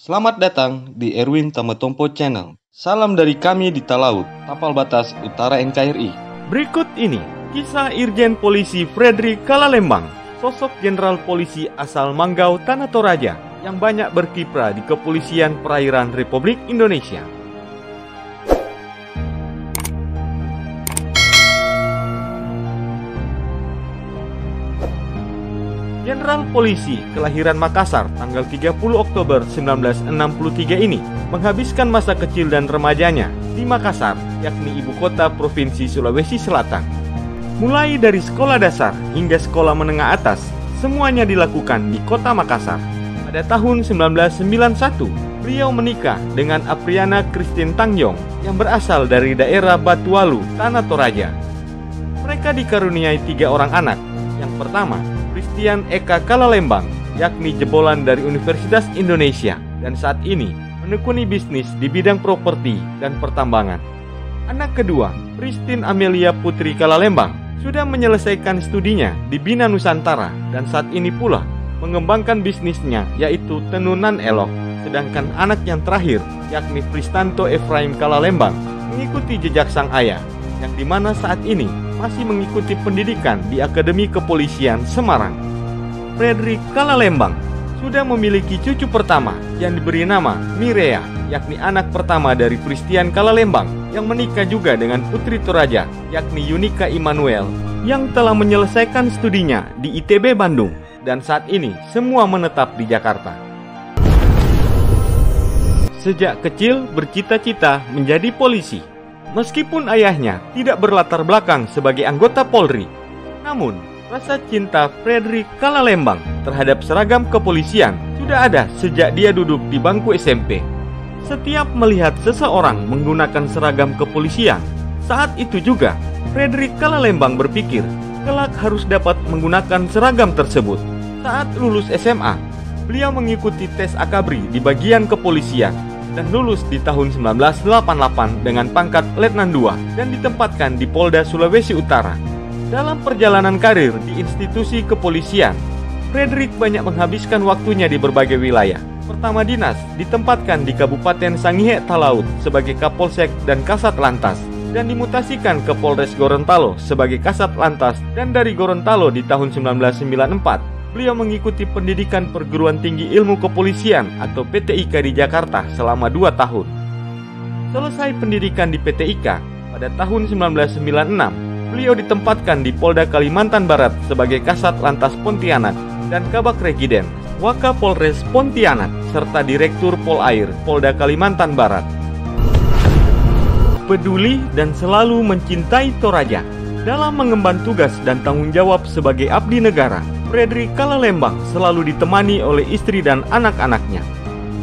Selamat datang di Erwin Tametompo Channel. Salam dari kami di Talaut, Tapal Batas Utara NKRI. Berikut ini kisah Irjen Polisi Fredrik Kalalembang, sosok jenderal polisi asal Manggau, Tanah Toraja yang banyak berkiprah di Kepolisian Perairan Republik Indonesia. Jenderal Polisi kelahiran Makassar tanggal 30 Oktober 1963 ini menghabiskan masa kecil dan remajanya di Makassar, yakni ibu kota Provinsi Sulawesi Selatan. Mulai dari sekolah dasar hingga sekolah menengah atas, semuanya dilakukan di kota Makassar. Pada tahun 1991, beliau menikah dengan Apriana Christine Tangyong yang berasal dari daerah Batualu, Tanah Toraja. Mereka dikaruniai 3 orang anak. Yang pertama, Christian Eka Kalalembang, yakni jebolan dari Universitas Indonesia dan saat ini menekuni bisnis di bidang properti dan pertambangan. Anak kedua, Christine Amelia Putri Kalalembang, sudah menyelesaikan studinya di Bina Nusantara dan saat ini pula mengembangkan bisnisnya yaitu tenunan elok. Sedangkan anak yang terakhir, yakni Pristanto Efraim Kalalembang, mengikuti jejak sang ayah, yang dimana saat ini masih mengikuti pendidikan di Akademi Kepolisian Semarang. Fredrik Kalalembang sudah memiliki cucu pertama yang diberi nama Mirea, yakni anak pertama dari Christian Kalalembang yang menikah juga dengan putri Toraja, yakni Yunika Immanuel, yang telah menyelesaikan studinya di ITB Bandung dan saat ini semua menetap di Jakarta. Sejak kecil bercita-cita menjadi polisi. Meskipun ayahnya tidak berlatar belakang sebagai anggota Polri, namun rasa cinta Fredrik Kalalembang terhadap seragam kepolisian sudah ada sejak dia duduk di bangku SMP. Setiap melihat seseorang menggunakan seragam kepolisian, saat itu juga Fredrik Kalalembang berpikir kelak harus dapat menggunakan seragam tersebut. Saat lulus SMA, beliau mengikuti tes akabri di bagian kepolisian dan lulus di tahun 1988 dengan pangkat Letnan II dan ditempatkan di Polda Sulawesi Utara. Dalam perjalanan karir di institusi kepolisian, Fredrik banyak menghabiskan waktunya di berbagai wilayah. Pertama dinas ditempatkan di Kabupaten Sangihe Talaut sebagai Kapolsek dan Kasat Lantas dan dimutasikan ke Polres Gorontalo sebagai Kasat Lantas, dan dari Gorontalo di tahun 1994 beliau mengikuti pendidikan Perguruan Tinggi Ilmu Kepolisian atau PTIK di Jakarta selama 2 tahun. Selesai pendidikan di PTIK, pada tahun 1996, beliau ditempatkan di Polda Kalimantan Barat sebagai Kasat Lantas Pontianak dan Kabak Regiden, Wakapolres Pontianak, serta Direktur Polair Polda Kalimantan Barat. Peduli dan selalu mencintai Toraja. Dalam mengemban tugas dan tanggung jawab sebagai abdi negara, Fredrik Kalalembang selalu ditemani oleh istri dan anak-anaknya.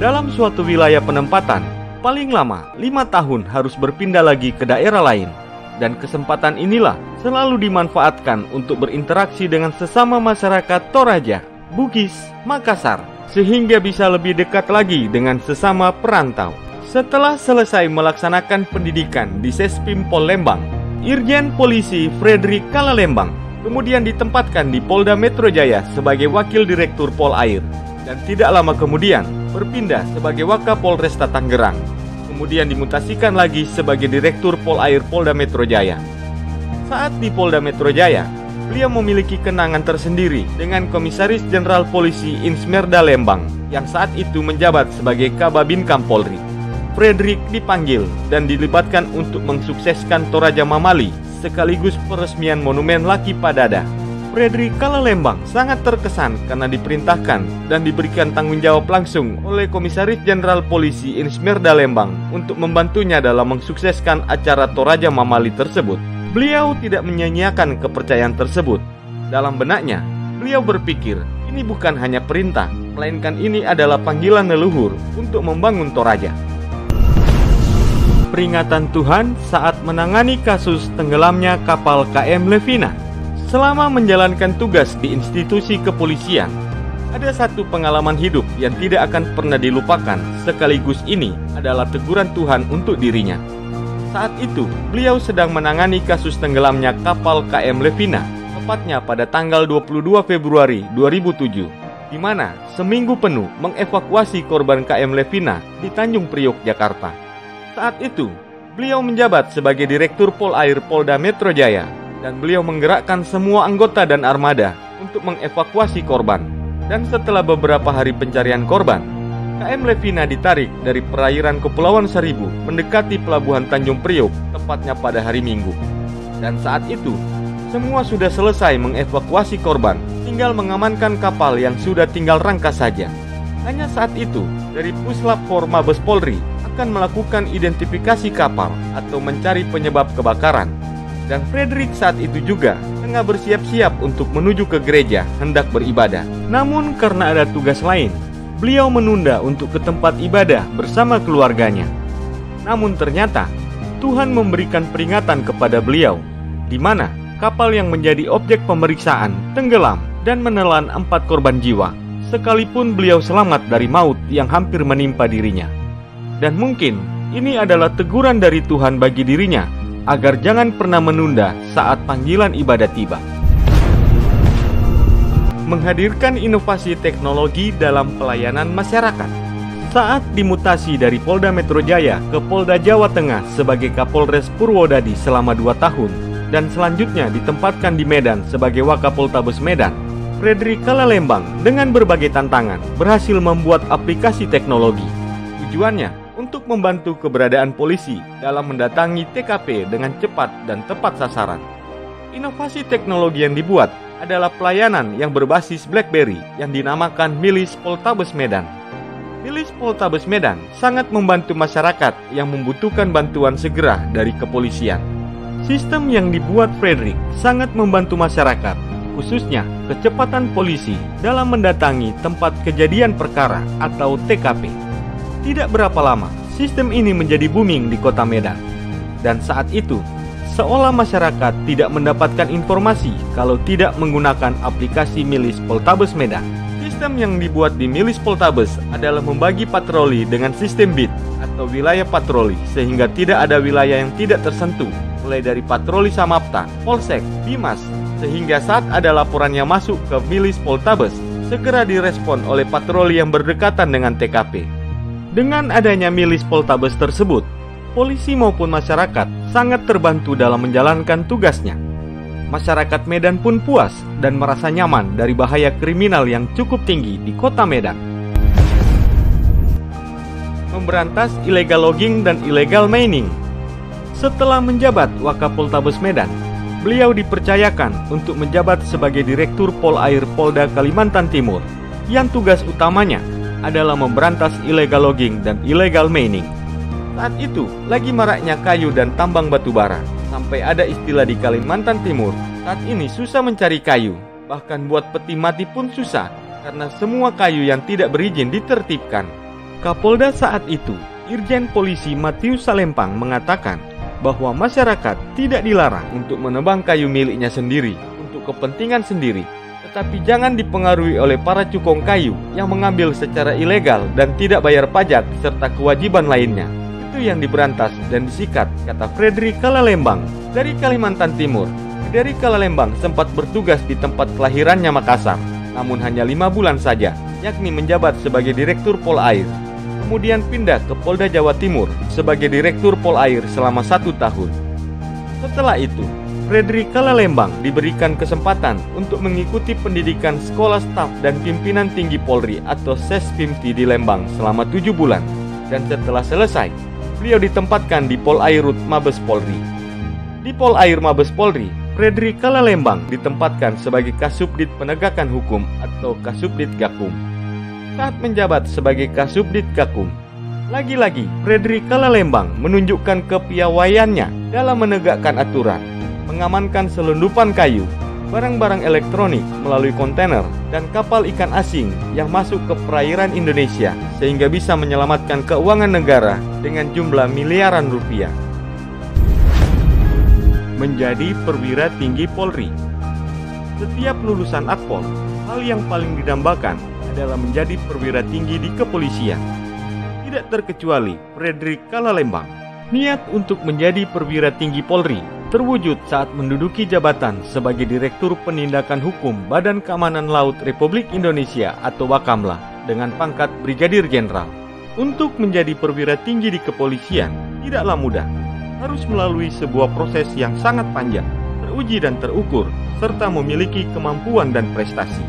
Dalam suatu wilayah penempatan, paling lama 5 tahun harus berpindah lagi ke daerah lain. Dan kesempatan inilah selalu dimanfaatkan untuk berinteraksi dengan sesama masyarakat Toraja, Bugis, Makassar, sehingga bisa lebih dekat lagi dengan sesama perantau. Setelah selesai melaksanakan pendidikan di Sespim Pol Lembang, Irjen Polisi Fredrik Kalalembang kemudian ditempatkan di Polda Metro Jaya sebagai Wakil Direktur Polair dan tidak lama kemudian berpindah sebagai Wakapolresta Tangerang. Kemudian dimutasikan lagi sebagai Direktur Polair Polda Metro Jaya. Saat di Polda Metro Jaya, beliau memiliki kenangan tersendiri dengan Komisaris Jenderal Polisi Insmerda Lembang yang saat itu menjabat sebagai Kababinkam Polri. Fredrik dipanggil dan dilibatkan untuk mensukseskan Toraja Mamali sekaligus peresmian Monumen Laki Padada. Fredrik Kalalembang sangat terkesan karena diperintahkan dan diberikan tanggung jawab langsung oleh Komisaris Jenderal Polisi Insmerda Lembang untuk membantunya dalam mensukseskan acara Toraja Mamali tersebut. Beliau tidak menyia-nyiakan kepercayaan tersebut. Dalam benaknya, beliau berpikir ini bukan hanya perintah, melainkan ini adalah panggilan leluhur untuk membangun Toraja. Peringatan Tuhan saat menangani kasus tenggelamnya kapal KM Levina. Selama menjalankan tugas di institusi kepolisian, ada satu pengalaman hidup yang tidak akan pernah dilupakan, sekaligus ini adalah teguran Tuhan untuk dirinya. Saat itu, beliau sedang menangani kasus tenggelamnya kapal KM Levina, tepatnya pada tanggal 22 Februari 2007. di mana seminggu penuh mengevakuasi korban KM Levina di Tanjung Priok, Jakarta. Saat itu, beliau menjabat sebagai Direktur Polair Polda Metro Jaya dan beliau menggerakkan semua anggota dan armada untuk mengevakuasi korban. Dan setelah beberapa hari pencarian korban, KM Levina ditarik dari perairan Kepulauan Seribu mendekati pelabuhan Tanjung Priok tepatnya pada hari Minggu. Dan saat itu, semua sudah selesai mengevakuasi korban, tinggal mengamankan kapal yang sudah tinggal rangka saja. Hanya saat itu, dari Puslap 4 Mabes Polri akan melakukan identifikasi kapal atau mencari penyebab kebakaran. Dan Frederick saat itu juga tengah bersiap-siap untuk menuju ke gereja hendak beribadah. Namun karena ada tugas lain, beliau menunda untuk ke tempat ibadah bersama keluarganya. Namun ternyata Tuhan memberikan peringatan kepada beliau, di mana kapal yang menjadi objek pemeriksaan tenggelam dan menelan 4 korban jiwa, sekalipun beliau selamat dari maut yang hampir menimpa dirinya. Dan mungkin ini adalah teguran dari Tuhan bagi dirinya, agar jangan pernah menunda saat panggilan ibadah tiba. Menghadirkan inovasi teknologi dalam pelayanan masyarakat. Saat dimutasi dari Polda Metro Jaya ke Polda Jawa Tengah sebagai Kapolres Purwodadi selama 2 tahun, dan selanjutnya ditempatkan di Medan sebagai Wakapoltabes Medan, Frederick Kalalembang dengan berbagai tantangan berhasil membuat aplikasi teknologi. Tujuannya untuk membantu keberadaan polisi dalam mendatangi TKP dengan cepat dan tepat sasaran. Inovasi teknologi yang dibuat adalah pelayanan yang berbasis BlackBerry yang dinamakan Milis Poltabes Medan. Milis Poltabes Medan sangat membantu masyarakat yang membutuhkan bantuan segera dari kepolisian. Sistem yang dibuat Frederick sangat membantu masyarakat, khususnya kecepatan polisi dalam mendatangi tempat kejadian perkara atau TKP. Tidak berapa lama, sistem ini menjadi booming di kota Medan. Dan saat itu, seolah masyarakat tidak mendapatkan informasi kalau tidak menggunakan aplikasi Milis Poltabes Medan. Sistem yang dibuat di Milis Poltabes adalah membagi patroli dengan sistem beat atau wilayah patroli, sehingga tidak ada wilayah yang tidak tersentuh, mulai dari patroli Samapta, Polsek, Bimas, sehingga saat ada laporan yang masuk ke Milis Poltabes, segera direspon oleh patroli yang berdekatan dengan TKP. Dengan adanya Milis Poltabes tersebut, polisi maupun masyarakat sangat terbantu dalam menjalankan tugasnya. Masyarakat Medan pun puas dan merasa nyaman dari bahaya kriminal yang cukup tinggi di kota Medan. Memberantas illegal logging dan illegal mining. Setelah menjabat Wakapoltabes Medan, beliau dipercayakan untuk menjabat sebagai Direktur Polair Polda Kalimantan Timur, yang tugas utamanya adalah memberantas illegal logging dan illegal mining. Saat itu, lagi maraknya kayu dan tambang batu bara. Sampai ada istilah di Kalimantan Timur, saat ini susah mencari kayu. Bahkan buat peti mati pun susah, karena semua kayu yang tidak berizin ditertibkan. Kapolda saat itu, Irjen Polisi Matius Salempang mengatakan bahwa masyarakat tidak dilarang untuk menebang kayu miliknya sendiri, untuk kepentingan sendiri, tetapi jangan dipengaruhi oleh para cukong kayu yang mengambil secara ilegal dan tidak bayar pajak serta kewajiban lainnya. Itu yang diberantas dan disikat, kata Frederick Kalalembang dari Kalimantan Timur. Frederick Kalalembang sempat bertugas di tempat kelahirannya Makassar, namun hanya 5 bulan saja, yakni menjabat sebagai Direktur Polair. Kemudian pindah ke Polda Jawa Timur sebagai Direktur Polair selama 1 tahun. Setelah itu, Frederick Kalalembang diberikan kesempatan untuk mengikuti pendidikan Sekolah Staf dan Pimpinan Tinggi Polri atau Sespimti di Lembang selama 7 bulan. Dan setelah selesai, beliau ditempatkan di Polairut Mabes Polri. Di Polair Mabes Polri, Frederick Kalalembang ditempatkan sebagai Kasubdit Penegakan Hukum atau Kasubdit Gakum. Saat menjabat sebagai Kasubdit Gakum, lagi-lagi Frederick Kalalembang menunjukkan kepiawaiannya dalam menegakkan aturan, mengamankan selundupan kayu, barang-barang elektronik melalui kontainer, dan kapal ikan asing yang masuk ke perairan Indonesia, sehingga bisa menyelamatkan keuangan negara dengan jumlah miliaran rupiah. Menjadi perwira tinggi Polri. Setiap lulusan Akpol, hal yang paling didambakan adalah menjadi perwira tinggi di kepolisian. Tidak terkecuali Frederick Kalalembang. Niat untuk menjadi perwira tinggi Polri terwujud saat menduduki jabatan sebagai Direktur Penindakan Hukum Badan Keamanan Laut Republik Indonesia atau Bakamla dengan pangkat Brigadir Jenderal. Untuk menjadi perwira tinggi di kepolisian tidaklah mudah. Harus melalui sebuah proses yang sangat panjang, teruji dan terukur, serta memiliki kemampuan dan prestasi.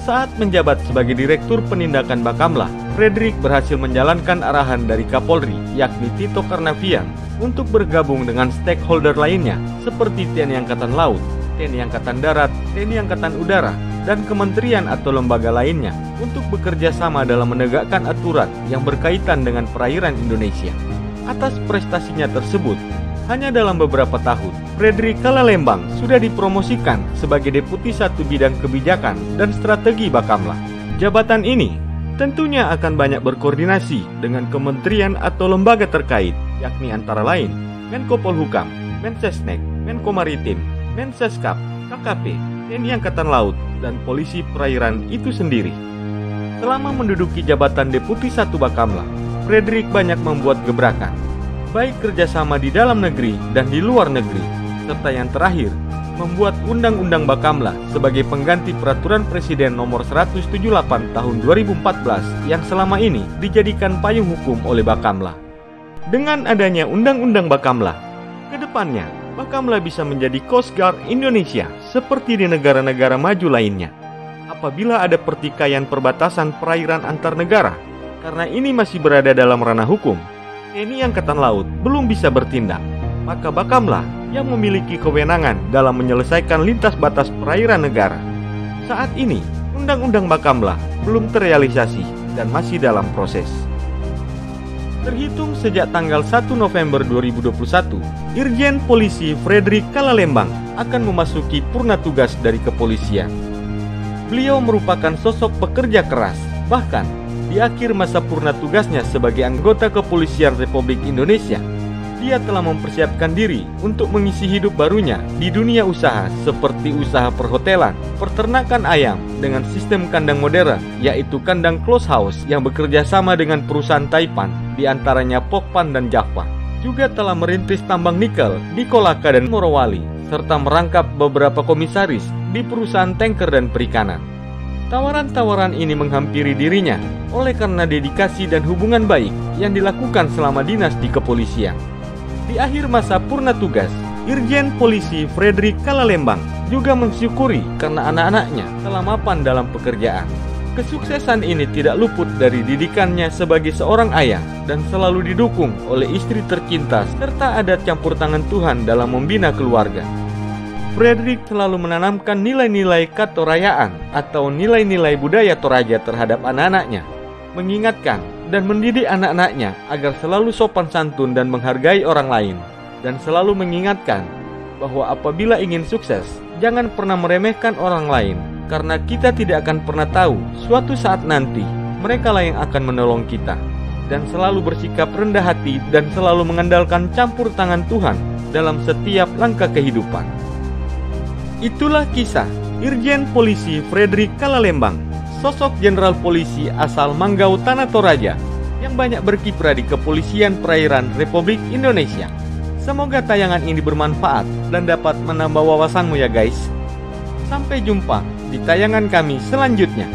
Saat menjabat sebagai Direktur Penindakan Bakamla, Fredrik berhasil menjalankan arahan dari Kapolri, yakni Tito Karnavian, untuk bergabung dengan stakeholder lainnya seperti TNI Angkatan Laut, TNI Angkatan Darat, TNI Angkatan Udara, dan kementerian atau lembaga lainnya untuk bekerja sama dalam menegakkan aturan yang berkaitan dengan perairan Indonesia. Atas prestasinya tersebut, hanya dalam beberapa tahun, Fredrik Kalalembang sudah dipromosikan sebagai Deputi 1 Bidang Kebijakan dan Strategi Bakamla. Jabatan ini tentunya akan banyak berkoordinasi dengan kementerian atau lembaga terkait, yakni antara lain Menko Polhukam, Mensesnek, Menko Maritim, Menseskap, KKP, TNI Angkatan Laut, dan Polisi Perairan itu sendiri. Selama menduduki jabatan Deputi 1 Bakamla, Fredrik banyak membuat gebrakan, baik kerjasama di dalam negeri dan di luar negeri, serta yang terakhir, membuat Undang-Undang Bakamla sebagai pengganti Peraturan Presiden Nomor 178 Tahun 2014 yang selama ini dijadikan payung hukum oleh Bakamla. Dengan adanya Undang-Undang Bakamla, kedepannya Bakamla bisa menjadi Coast Guard Indonesia seperti di negara-negara maju lainnya. Apabila ada pertikaian perbatasan perairan antar negara, karena ini masih berada dalam ranah hukum, TNI Angkatan Laut belum bisa bertindak, maka Bakamla yang memiliki kewenangan dalam menyelesaikan lintas batas perairan negara. Saat ini, Undang-Undang Bakamla belum terrealisasi dan masih dalam proses. Terhitung sejak tanggal 1 November 2021, Irjen Polisi Fredrik Kalalembang akan memasuki purna tugas dari kepolisian. Beliau merupakan sosok pekerja keras, bahkan di akhir masa purna tugasnya sebagai anggota Kepolisian Republik Indonesia, dia telah mempersiapkan diri untuk mengisi hidup barunya di dunia usaha seperti usaha perhotelan, peternakan ayam dengan sistem kandang modern, yaitu kandang close house yang bekerja sama dengan perusahaan Taipan, di antaranya Pokpan dan Java. Juga telah merintis tambang nikel di Kolaka dan Morowali, serta merangkap beberapa komisaris di perusahaan tanker dan perikanan. Tawaran-tawaran ini menghampiri dirinya oleh karena dedikasi dan hubungan baik yang dilakukan selama dinas di kepolisian. Di akhir masa purna tugas, Irjen Polisi Fredrik Kalalembang juga mensyukuri karena anak-anaknya telah mapan dalam pekerjaan. Kesuksesan ini tidak luput dari didikannya sebagai seorang ayah dan selalu didukung oleh istri tercinta serta ada campur tangan Tuhan dalam membina keluarga. Fredrik selalu menanamkan nilai-nilai katorayaan atau nilai-nilai budaya Toraja terhadap anak-anaknya, mengingatkan dan mendidik anak-anaknya agar selalu sopan santun dan menghargai orang lain, dan selalu mengingatkan bahwa apabila ingin sukses, jangan pernah meremehkan orang lain, karena kita tidak akan pernah tahu suatu saat nanti mereka lah yang akan menolong kita, dan selalu bersikap rendah hati dan selalu mengandalkan campur tangan Tuhan dalam setiap langkah kehidupan. Itulah kisah Irjen Polisi Fredrik Kalalembang, sosok jenderal polisi asal Manggau Tanah Toraja yang banyak berkiprah di Kepolisian Perairan Republik Indonesia. Semoga tayangan ini bermanfaat dan dapat menambah wawasanmu ya guys. Sampai jumpa di tayangan kami selanjutnya.